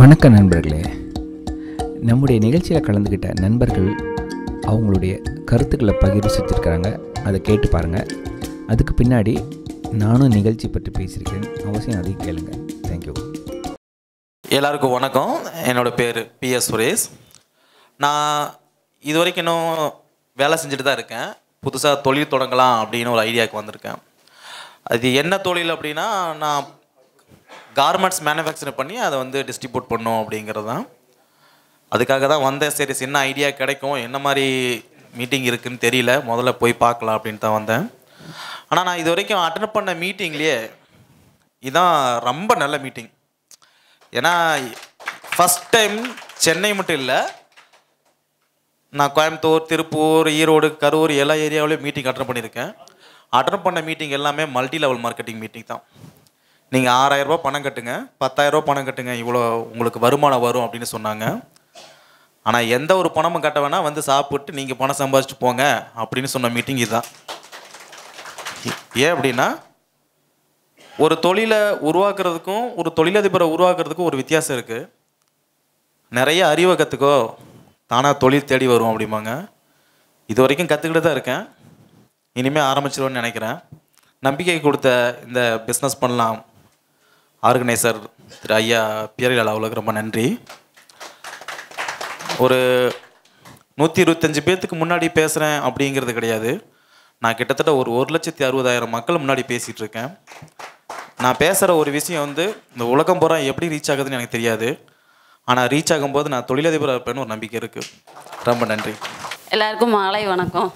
வணக்கம் நண்பர்களே. நம்முடைய நிகழ்ச்சியில் கலந்துக்கிட்ட நண்பர்கள் அவங்களுடைய கருத்துக்களை பகிர்வு செஞ்சுருக்காங்க. அதை கேட்டு பாருங்கள். அதுக்கு பின்னாடி நானும் நிகழ்ச்சி பற்றி பேசியிருக்கேன். அவசியம் அதையும் கேளுங்க. தேங்க்யூ. எல்லாருக்கும் வணக்கம். என்னோடய பேர் PS சுரேஷ். நான் இது வரைக்கும் இன்னும் வேலை செஞ்சுட்டு தான் இருக்கேன். புதுசாக தொழில் தொடங்கலாம் அப்படின்னு ஒரு ஐடியாவுக்கு வந்திருக்கேன். அது என்ன தொழில் அப்படின்னா, நான் கார்மெண்ட்ஸ் மேனுஃபேக்சர் பண்ணி அதை வந்து டிஸ்ட்ரிபியூட் பண்ணோம் அப்படிங்கிறது தான். அதுக்காக தான் வந்தேன். சரி, என்ன ஐடியா கிடைக்கும், என்ன மாதிரி மீட்டிங் இருக்குதுன்னு தெரியல, முதல்ல போய் பார்க்கலாம் அப்படின்ட்டு தான் வந்தேன். ஆனால் நான் இது வரைக்கும் அட்டெண்ட் பண்ண மீட்டிங்லேயே இதுதான் ரொம்ப நல்ல மீட்டிங். ஏன்னா ஃபஸ்ட் டைம் சென்னை மட்டும் இல்லை, நான் கோயம்புத்தூர், திருப்பூர், ஈரோடு, கரூர் எல்லா ஏரியாவிலையும் மீட்டிங் அட்டெண்ட் பண்ணியிருக்கேன். அட்டெண்ட் பண்ண மீட்டிங் எல்லாமே மல்டி லெவல் மார்க்கெட்டிங் மீட்டிங் தான். நீங்கள் 6000 ரூபா பணம் கட்டுங்க, 10,000 ரூபா பணம் கட்டுங்க, இவ்வளோ உங்களுக்கு வருமானம் வரும் அப்படின்னு சொன்னாங்க. ஆனால் எந்த ஒரு பணமும் கட்ட வேணால், வந்து சாப்பிட்டு நீங்கள் பணம் சம்பாதிச்சுட்டு போங்க அப்படின்னு சொன்ன மீட்டிங் இதுதான். ஏன் அப்படின்னா, ஒரு தொழிலை உருவாக்குறதுக்கும் ஒரு தொழிலதிபரை உருவாக்குறதுக்கும் ஒரு வித்தியாசம் இருக்குது. நிறைய அறிவை கற்றுக்கோ, தானாக தொழில் தேடி வரும் அப்படிம்பாங்க. இது வரைக்கும் கற்றுக்கிட்டு தான் இருக்கேன். இனிமேல் ஆரம்பிச்சிடுவேன்னு நினைக்கிறேன். நம்பிக்கை கொடுத்த இந்த பிஸ்னஸ் பண்ணலாம் ஆர்கனைசர் திரு ஐயா பியரிலால் அவர்களுக்கு ரொம்ப நன்றி. ஒரு 125 பேர்த்துக்கு முன்னாடி பேசுகிறேன் அப்படிங்கிறது கிடையாது. நான் கிட்டத்தட்ட ஒரு 1,60,000 மக்கள் முன்னாடி பேசிகிட்டு இருக்கேன். நான் பேசுகிற ஒரு விஷயம் வந்து இந்த உலகம் பூரா எப்படி ரீச் ஆகுதுன்னு எனக்கு தெரியாது. ஆனால் ரீச் ஆகும்போது நான் தொழிலதிபராக இருப்பேன்னு ஒரு நம்பிக்கை இருக்குது. ரொம்ப நன்றி. எல்லாருக்கும் மாலை வணக்கம்.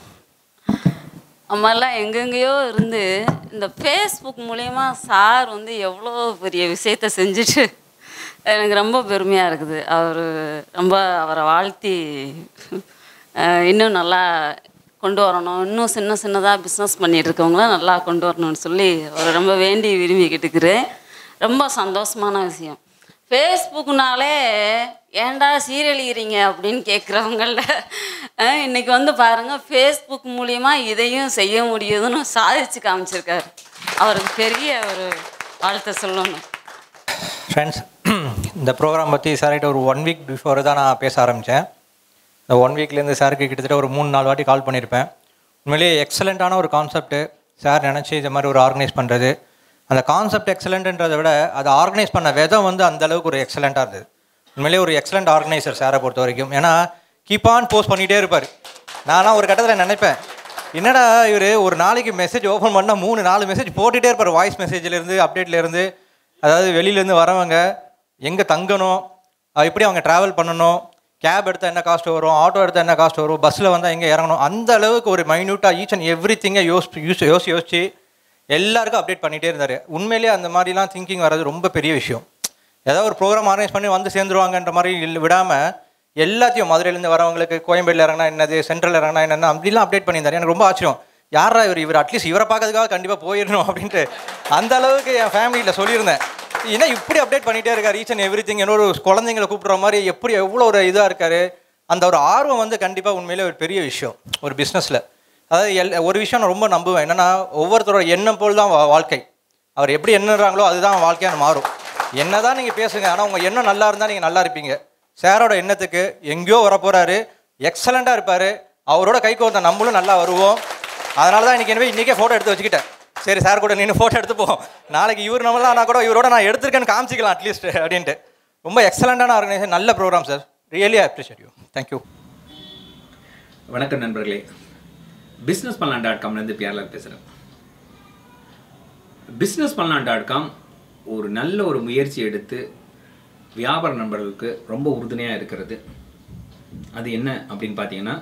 நம்மெல்லாம் எங்கெங்கேயோ இருந்து இந்த ஃபேஸ்புக் மூலயமா சார் வந்து எவ்வளோ பெரிய விஷயத்த செஞ்சுட்டு எனக்கு ரொம்ப பெருமையாக இருக்குது. அவரை வாழ்த்தி இன்னும் நல்லா கொண்டு வரணும், இன்னும் சின்னதாக பிஸ்னஸ் பண்ணிகிட்டு இருக்கவங்களாம் நல்லா கொண்டு வரணும்னு சொல்லி அவரை ரொம்ப வேண்டி விரும்பி கேட்டுக்கிறேன். ரொம்ப சந்தோஷமான விஷயம். ஃபேஸ்புக்குனாலே ஏன்டா சீரழிகிறீங்க அப்படின்னு கேட்குறவங்கள இன்றைக்கி வந்து பாருங்கள், ஃபேஸ்புக் மூலிமா இதையும் செய்ய முடியுதுன்னு சாதிச்சு காமிச்சிருக்காரு. அவருக்கு பெரிய ஒரு வாழ்த்தை சொல்லணும். ஃப்ரெண்ட்ஸ், இந்த ப்ரோக்ராம் பற்றி சார்கிட்ட ஒரு 1 வீக் பிஃபோர் தான் நான் பேச ஆரம்பித்தேன். இந்த 1 வீக்லேருந்து சாருக்கு கிட்டத்தட்ட ஒரு 3-4 வாட்டி கால் பண்ணியிருப்பேன். உண்மையிலேயே எக்ஸலண்ட்டான ஒரு கான்செப்ட்டு சார் நினச்சி இது மாதிரி ஒரு ஆர்கனைஸ் பண்ணுறது. அந்த கான்செப்ட் எக்ஸலண்ட்டுன்றதை விட அதை ஆர்கனைஸ் பண்ண விதம் வந்து அந்தளவுக்கு ஒரு எக்ஸலண்ட்டாக இருந்தது. உண்மையிலேயே ஒரு எக்ஸலண்ட் ஆர்கனைசர் சாரை பொறுத்த வரைக்கும். ஏன்னா கீப் ஆன் போஸ்ட் பண்ணிகிட்டே இருப்பார். நான்லாம் ஒரு கட்டத்தில் நினைப்பேன், என்னடா இவர் ஒரு நாளைக்கு மெசேஜ் ஓப்பன் பண்ணால் 3-4 மெசேஜ் போட்டுகிட்டே இருப்பார். வாய்ஸ் மெசேஜ்லேருந்து, அப்டேட்லேருந்து, அதாவது வெளியிலேருந்து வரவங்க எங்கே தங்கணும், எப்படி அவங்க ட்ராவல் பண்ணணும், கேப் எடுத்தால் என்ன காஸ்ட் வரும், ஆட்டோ எடுத்தால் என்ன காஸ்ட் வரும், பஸ்ஸில் வந்தால் எங்கே இறங்கணும், அந்த அளவுக்கு ஒரு மைன்யூட்டாக ஈச் அண்ட் எவ்ரி திங்கை யோசிச்சு எல்லாருக்கும் அப்டேட் பண்ணிகிட்டே இருந்தார். உண்மையிலேயே அந்த மாதிரிலாம் திங்கிங் வர்றது ரொம்ப பெரிய விஷயம். ஏதாவது ஒரு ப்ரோக்ராம் ஆர்கனைஸ் பண்ணி வந்து சேர்ந்துருவாங்கன்ற மாதிரி விடாமல் எல்லாத்தையும் மதுரையிலேருந்து வரவங்களுக்கு கோயம்பேடில் இறங்கினா என்னது, சென்ட்ரல் இறங்கினா என்னென்ன அப்படிலாம் அப்டேட் பண்ணியிருந்தார். எனக்கு ரொம்ப ஆச்சரியம். யாரா இவர் அட்லீஸ்ட் இவரை பார்க்கறதுக்காக கண்டிப்பாக போயிடணும் அப்படின்ட்டு அந்த அளவுக்கு என் ஃபேமிலியில் சொல்லியிருந்தேன். ஏன்னா இப்படி அப்டேட் பண்ணிகிட்டே இருக்கார் ஈச் அண்ட் எவ்ரி திங். என்னோட குழந்தைங்களை கூப்பிட்ற மாதிரி எப்படி எவ்வளோ ஒரு இதாக இருக்கார். அந்த ஒரு ஆர்வம் வந்து கண்டிப்பாக உண்மையிலே ஒரு பெரிய விஷயம் ஒரு பிஸ்னஸில். அதாவது ஒரு விஷயம் நான் ரொம்ப நம்புவேன், என்னென்னா ஒவ்வொருத்தரோட எண்ணம் போல் தான் வாழ்க்கை. அவர் எப்படி எண்ணுறாங்களோ அதுதான் வாழ்க்கையாக மாறும். என்ன தான் நீங்கள் பேசுங்க, ஆனால் உங்கள் எண்ணம் நல்லா இருந்தால் நீங்கள் நல்லா இருப்பீங்க. சாரோட எண்ணத்துக்கு எங்கேயோ வரப்போகிறாரு, எக்ஸலண்ட்டாக இருப்பார். அவரோட கைக்கு வந்த நம்மளும் நல்லா வருவோம். அதனால தான் இன்றைக்கே ஃபோட்டோ எடுத்து வச்சுக்கிட்டேன். சரி, சார் கூட நின்று ஃபோட்டோ எடுத்துப்போம், நாளைக்கு இவர் நம்மளாம் நான் கூட இவரோட நான் எடுத்திருக்கேன்னு காமிச்சிக்கலாம் அட்லீஸ்ட் அப்படின்ட்டு. ரொம்ப எக்ஸலண்ட்டான ஆர்கனைசேஷன், நல்ல programme sir. Really appreciate you. Thank you. வணக்கம் நண்பர்களே. பிஸ்னஸ் பண்ணலாம் .comலேருந்து பியர்லால் பேசுகிறேன். பிஸ்னஸ் பண்ணலாம் ஒரு நல்ல ஒரு முயற்சி எடுத்து வியாபார நண்பர்களுக்கு ரொம்ப உறுதுணையாக இருக்கிறது. அது என்ன அப்படின்னு பார்த்தீங்கன்னா,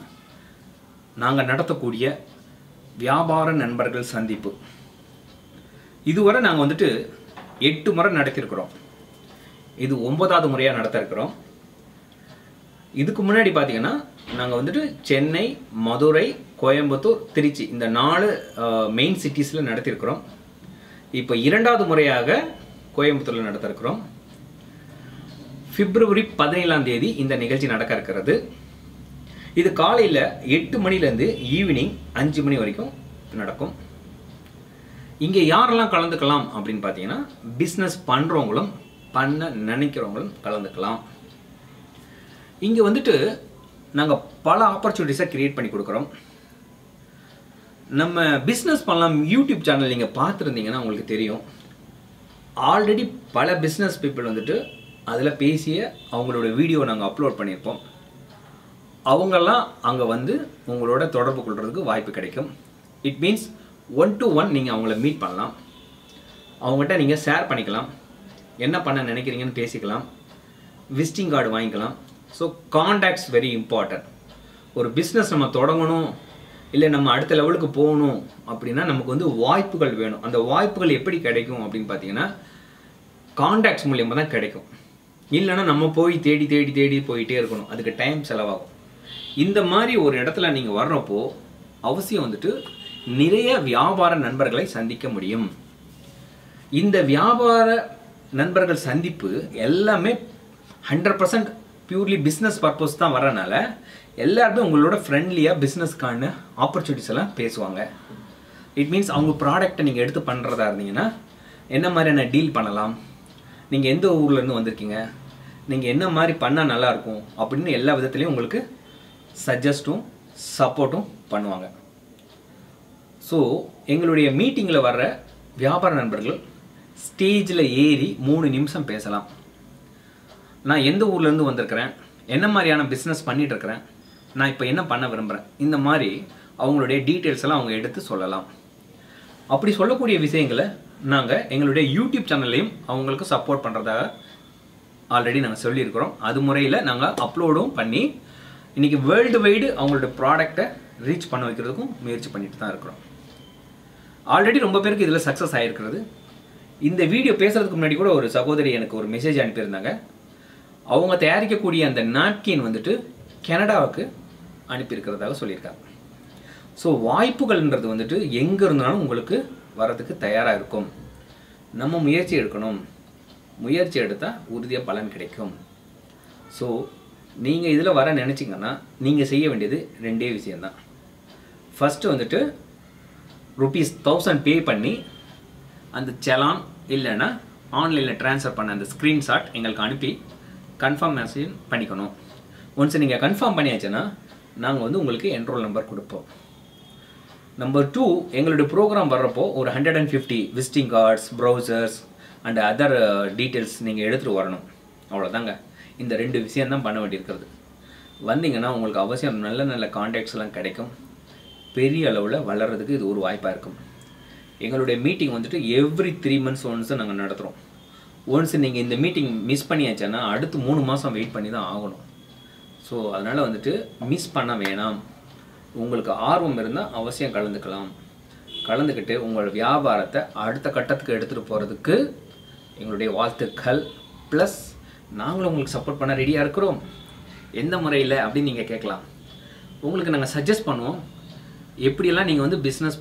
நாங்கள் நடத்தக்கூடிய வியாபார நண்பர்கள் சந்திப்பு. இதுவரை நாங்கள் வந்துட்டு 8 முறை நடத்தியிருக்கிறோம். இது 9வது முறையாக நடத்த இருக்கிறோம். இதுக்கு முன்னாடி பார்த்தீங்கன்னா நாங்கள் வந்துட்டு சென்னை, மதுரை, கோயம்புத்தூர், திருச்சி இந்த 4 மெயின் சிட்டிஸில் நடத்தியிருக்கிறோம். இப்போ 2வது முறையாக கோயம்புத்தூரில் நடத்த இருக்கிறோம். பிப்ரவரி 17ஆம் தேதி இந்த நிகழ்ச்சி நடக்க இருக்கிறது. இது காலையில் 8 மணிலேருந்து ஈவினிங் 5 மணி வரைக்கும் நடக்கும். இங்கே யாரெல்லாம் கலந்துக்கலாம் அப்படின்னு பார்த்தீங்கன்னா, பிஸ்னஸ் பண்ணுறவங்களும் பண்ண நினைக்கிறவங்களும் கலந்துக்கலாம். இங்கே வந்துட்டு நாங்கள் பல ஆப்பர்ச்சுனிட்டிஸை க்ரியேட் பண்ணி கொடுக்குறோம். நம்ம பிஸ்னஸ் பண்ணலாம் யூடியூப் சேனல் நீங்கள் பார்த்துருந்தீங்கன்னா உங்களுக்கு தெரியும். ஆல்ரெடி பல பிஸ்னஸ் பீப்புள் வந்துட்டு அதில் பேசிய அவங்களோட வீடியோ நாங்கள் அப்லோட் பண்ணியிருப்போம். அவங்கெல்லாம் அங்கே வந்து உங்களோட தொடர்பு கொள்கிறதுக்கு வாய்ப்பு கிடைக்கும். இட் மீன்ஸ் 1-to-1 நீங்கள் அவங்கள மீட் பண்ணலாம். அவங்ககிட்ட நீங்கள் ஷேர் பண்ணிக்கலாம், என்ன பண்ண நினைக்கிறீங்கன்னு பேசிக்கலாம், விசிட்டிங் கார்டு வாங்கிக்கலாம். So contacts very important. ஒரு பிஸ்னஸ் நம்ம தொடங்கணும், இல்லை நம்ம அடுத்த லெவலுக்கு போகணும் அப்படின்னா நமக்கு வந்து வாய்ப்புகள் வேணும். அந்த வாய்ப்புகள் எப்படி கிடைக்கும் அப்படின்னு பார்த்தீங்கன்னா கான்டாக்ட்ஸ் மூலியமாக தான் கிடைக்கும். இல்லைன்னா நம்ம போய் தேடி தேடி தேடி போயிட்டே இருக்கணும், அதுக்கு டைம் செலவாகும். இந்த மாதிரி ஒரு இடத்துல நீங்கள் வர்றப்போ அவசியம் வந்துட்டு நிறைய வியாபார நண்பர்களை சந்திக்க முடியும். இந்த வியாபார நண்பர்கள் சந்திப்பு எல்லாமே 100% பியூர்லி பிஸ்னஸ் பர்பஸ் தான் வரனால எல்லாருமே உங்களோட ஃப்ரெண்ட்லியாக பிஸ்னஸ்க்கான ஆப்பர்ச்சுனிட்டிஸ் எல்லாம் பேசுவாங்க. இட் மீன்ஸ் அவங்க ப்ராடக்டை நீங்கள் எடுத்து பண்ணுறதா இருந்தீங்கன்னா என்ன மாதிரியான டீல் பண்ணலாம், நீங்கள் எந்த ஊர்லேருந்து வந்திருக்கீங்க, நீங்கள் என்ன மாதிரி பண்ணால் நல்லாயிருக்கும் அப்படின்னு எல்லா விதத்துலேயும் உங்களுக்கு சஜஸ்ட்டும் சப்போர்ட்டும் பண்ணுவாங்க. ஸோ எங்களுடைய மீட்டிங்கில் வர்ற வியாபார நண்பர்கள் ஸ்டேஜில் ஏறி 3 நிமிஷம் பேசலாம். நான் எந்த ஊர்லேருந்து வந்திருக்கிறேன், என்ன மாதிரியான பிஸ்னஸ் பண்ணிகிட்ருக்கிறேன், நான் இப்போ என்ன பண்ண விரும்புகிறேன், இந்த மாதிரி அவங்களுடைய டீட்டெயில்ஸ் எல்லாம் அவங்க எடுத்து சொல்லலாம். அப்படி சொல்லக்கூடிய விஷயங்களை நாங்கள் எங்களுடைய யூடியூப் சேனல்லையும் அவங்களுக்கு சப்போர்ட் பண்ணுறதாக ஆல்ரெடி நாங்கள் சொல்லியிருக்கிறோம். அது முறையில் நாங்கள் அப்லோடும் பண்ணி இன்றைக்கி வேர்ல்டு வைடு அவங்களோட ப்ராடக்டை ரீச் பண்ண வைக்கிறதுக்கும் முயற்சி பண்ணிட்டு தான் இருக்கிறோம். ஆல்ரெடி ரொம்ப பேருக்கு இதில் சக்ஸஸ் ஆகிருக்கிறது. இந்த வீடியோ பேசுகிறதுக்கு முன்னாடி கூட ஒரு சகோதரி எனக்கு ஒரு மெசேஜ் அனுப்பியிருந்தாங்க. அவங்க தயாரிக்கக்கூடிய அந்த நாப்கின் வந்துட்டு கனடாவுக்கு அனுப்பியிருக்கிறதாக சொல்லியிருக்காங்க. ஸோ வாய்ப்புகள்ன்றது வந்துட்டு எங்கே இருந்தாலும் உங்களுக்கு வரதுக்கு தயாராக இருக்கும். நம்ம முயற்சி எடுக்கணும், முயற்சி எடுத்தால் உறுதியாக பலன் கிடைக்கும். ஸோ நீங்கள் இதில் வர நினச்சிங்கன்னா நீங்கள் செய்ய வேண்டியது 2 விஷயந்தான். ஃபஸ்ட்டு வந்துட்டு ₹1000 பே பண்ணி அந்த செலான் இல்லைன்னா ஆன்லைனில் ட்ரான்ஸ்ஃபர் பண்ண அந்த ஸ்க்ரீன்ஷாட் எங்களுக்கு அனுப்பி கன்ஃபர்மேஷன் பண்ணிக்கணும். ஒன்ஸ் நீங்கள் கன்ஃபார்ம் பண்ணியாச்சுன்னா நாங்கள் வந்து உங்களுக்கு என்ரோல் நம்பர் கொடுப்போம். நம்பர் 2, எங்களுடைய ப்ரோக்ராம் வர்றப்போ ஒரு 150 visiting cards, brochures and other details நீங்கள் எடுத்துகிட்டு வரணும். அவ்வளோதாங்க. இந்த 2 விஷயந்தான் பண்ண வேண்டியிருக்கிறது. வந்தீங்கன்னா உங்களுக்கு அவசியம் நல்ல நல்ல கான்டாக்ட்ஸ் எல்லாம் கிடைக்கும். பெரிய அளவில் வளர்கிறதுக்கு இது ஒரு வாய்ப்பாக இருக்கும். எங்களுடைய மீட்டிங் வந்துட்டு எவ்ரி 3 months ஒன்ஸ் நாங்கள் நடத்துகிறோம். ஒன்ஸ் நீங்கள் இந்த மீட்டிங் மிஸ் பண்ணியாச்சுன்னா அடுத்து 3 மாதம் வெயிட் பண்ணி தான் ஆகணும். ஸோ அதனால் வந்துட்டு மிஸ் பண்ண வேணாம். உங்களுக்கு ஆர்வம் இருந்தால் அவசியம் கலந்துக்கலாம். கலந்துக்கிட்டு உங்கள் வியாபாரத்தை அடுத்த கட்டத்துக்கு எடுத்துகிட்டு போகிறதுக்கு எங்களுடைய வாழ்த்துக்கள். ப்ளஸ் நாங்களும் உங்களுக்கு சப்போர்ட் பண்ண ரெடியாக இருக்கிறோம். எந்த முறையில் அப்படின்னு நீங்கள் கேட்கலாம். உங்களுக்கு நாங்கள் சஜஸ்ட் பண்ணுவோம். எப்படியெல்லாம் நீங்கள் வந்து பிஸ்னஸ்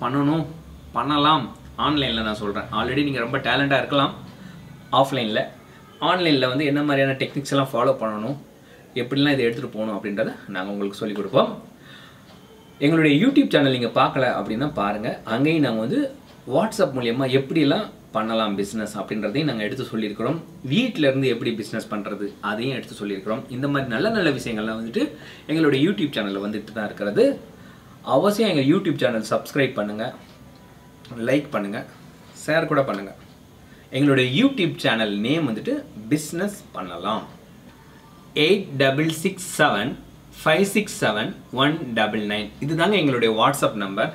பண்ணலாம். ஆன்லைனில் நான் சொல்கிறேன். ஆல்ரெடி நீங்கள் ரொம்ப டேலண்டாக இருக்கலாம் ஆஃப்லைனில். ஆன்லைனில் வந்து என்ன மாதிரியான டெக்னிக்ஸ் எல்லாம் ஃபாலோ பண்ணணும், எப்படிலாம் இதை எடுத்துகிட்டு போகணும் அப்படின்றத நாங்கள் உங்களுக்கு சொல்லிக் கொடுப்போம். எங்களுடைய யூடியூப் சேனல் நீங்கள் பார்க்கல அப்படின்னா பாருங்கள். அங்கேயும் நாங்கள் வந்து வாட்ஸ்அப் மூலியமாக எப்படிலாம் பண்ணலாம் பிஸ்னஸ் அப்படின்றதையும் நாங்கள் எடுத்து சொல்லியிருக்கிறோம். வீட்டிலேருந்து எப்படி பிஸ்னஸ் பண்ணுறது அதையும் எடுத்து சொல்லியிருக்கிறோம். இந்த மாதிரி நல்ல நல்ல விஷயங்கள்லாம் வந்துட்டு எங்களுடைய யூடியூப் சேனலில் வந்துட்டு தான் இருக்கிறது. அவசியம் எங்கள் யூடியூப் சேனல் சப்ஸ்கிரைப் பண்ணுங்கள், லைக் பண்ணுங்கள், ஷேர் கூட பண்ணுங்கள். எங்களுடைய யூடியூப் சேனல் நேம் வந்துட்டு பிஸ்னஸ் பண்ணலாம். 8667567199 இதுதாங்க எங்களுடைய வாட்ஸ்அப் நம்பர்.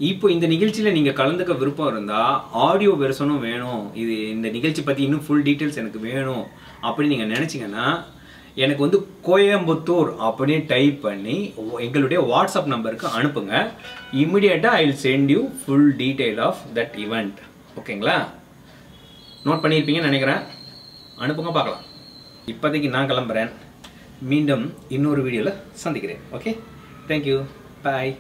இப்போ இந்த நிகழ்ச்சியில் நீங்கள் கலந்துக்க விருப்பம் இருந்தால் ஆடியோ வெர்ஷனும் வேணும், இது இந்த நிகழ்ச்சி பற்றி இன்னும் ஃபுல் டீட்டெயில்ஸ் எனக்கு வேணும் அப்படின்னு நீங்கள் நினச்சிங்கன்னா எனக்கு வந்து கோயம்புத்தூர் அப்படின்னு டைப் பண்ணி எங்களுடைய வாட்ஸ்அப் நம்பருக்கு அனுப்புங்க. இமிடியேட்டாக I will send you full detail of that event. ஓகேங்களா? நோட் பண்ணியிருப்பீங்கன்னு நினைக்கிறேன். அனுப்புங்க, பார்க்கலாம். இப்போதைக்கு நான் கிளம்புறேன். மீண்டும் இன்னொரு வீடியோவில் சந்திக்கிறேன். ஓகே, தேங்க்யூ, பாய்.